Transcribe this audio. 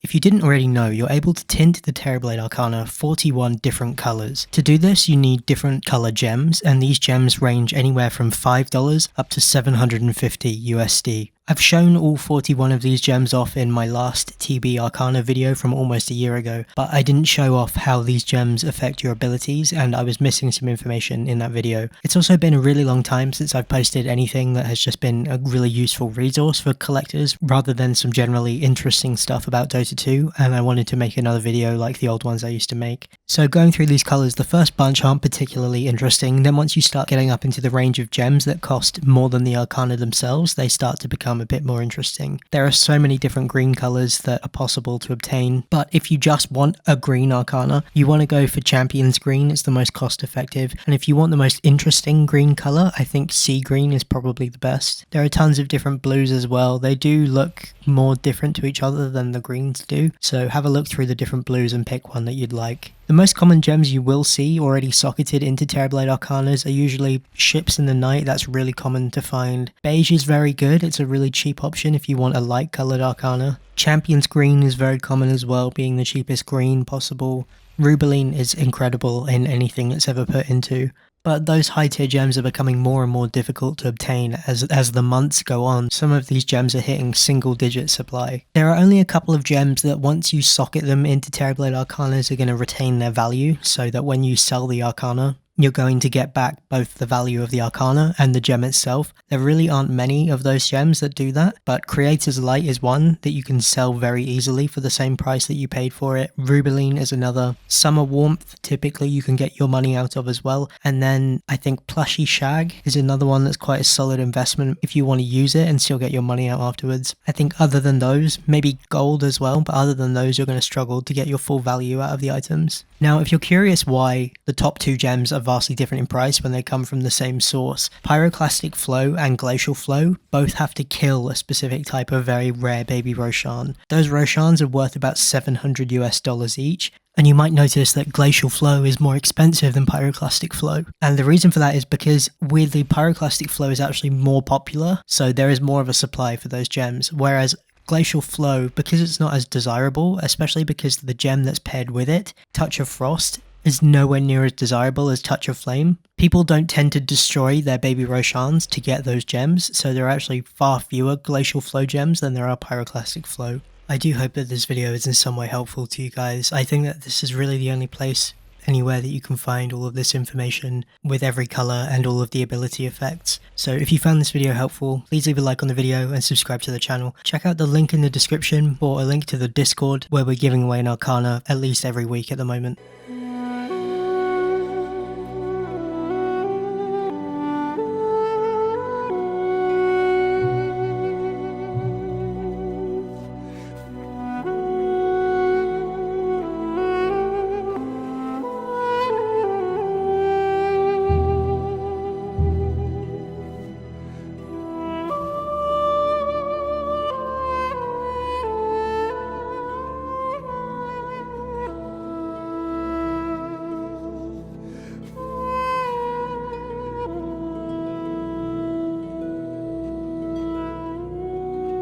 If you didn't already know, you're able to tint the Terrorblade Arcana 41 different colours. To do this, you need different colour gems, and these gems range anywhere from $5 up to $750 USD. I've shown all 41 of these gems off in my last TB Arcana video from almost a year ago, but I didn't show off how these gems affect your abilities, and I was missing some information in that video. It's also been a really long time since I've posted anything that has just been a really useful resource for collectors, rather than some generally interesting stuff about Dota 2, and I wanted to make another video like the old ones I used to make. So going through these colours, the first bunch aren't particularly interesting, then once you start getting up into the range of gems that cost more than the Arcana themselves, they start to become a bit more interesting. There are so many different green colours that are possible to obtain, but if you just want a green Arcana, you want to go for Champion's Green. It's the most cost effective, and if you want the most interesting green colour, I think Sea Green is probably the best. There are tons of different blues as well. They do look more different to each other than the greens do, so have a look through the different blues and pick one that you'd like. The most common gems you will see already socketed into Terrorblade Arcanas are usually Ships in the Night. That's really common to find. Beige is very good. It's a really cheap option if you want a light coloured Arcana. Champion's Green is very common as well, being the cheapest green possible. Rubiline is incredible in anything it's ever put into. But those high tier gems are becoming more and more difficult to obtain as the months go on. Some of these gems are hitting single digit supply. There are only a couple of gems that once you socket them into Terrorblade Arcanas are going to retain their value, so that when you sell the Arcana, you're going to get back both the value of the Arcana and the gem itself. There really aren't many of those gems that do that, but Creator's Light is one that you can sell very easily for the same price that you paid for it. Rubiline is another. Summer Warmth, typically you can get your money out of as well. And then I think Plushy Shag is another one that's quite a solid investment if you want to use it and still get your money out afterwards. I think other than those, maybe gold as well, but other than those, you're going to struggle to get your full value out of the items. Now, if you're curious why the top two gems are vastly different in price when they come from the same source, Pyroclastic Flow and Glacial Flow both have to kill a specific type of very rare baby Roshan. Those Roshans are worth about $700 US each, and you might notice that Glacial Flow is more expensive than Pyroclastic Flow. And the reason for that is because weirdly Pyroclastic Flow is actually more popular, so there is more of a supply for those gems, whereas Glacial Flow, because it's not as desirable, especially because the gem that's paired with it, Touch of Frost, is nowhere near as desirable as Touch of Flame. People don't tend to destroy their baby Roshans to get those gems, so there are actually far fewer Glacial Flow gems than there are Pyroclastic Flow. I do hope that this video is in some way helpful to you guys. I think that this is really the only place anywhere that you can find all of this information with every colour and all of the ability effects. So if you found this video helpful, please leave a like on the video and subscribe to the channel. Check out the link in the description or a link to the Discord where we're giving away an Arcana at least every week at the moment.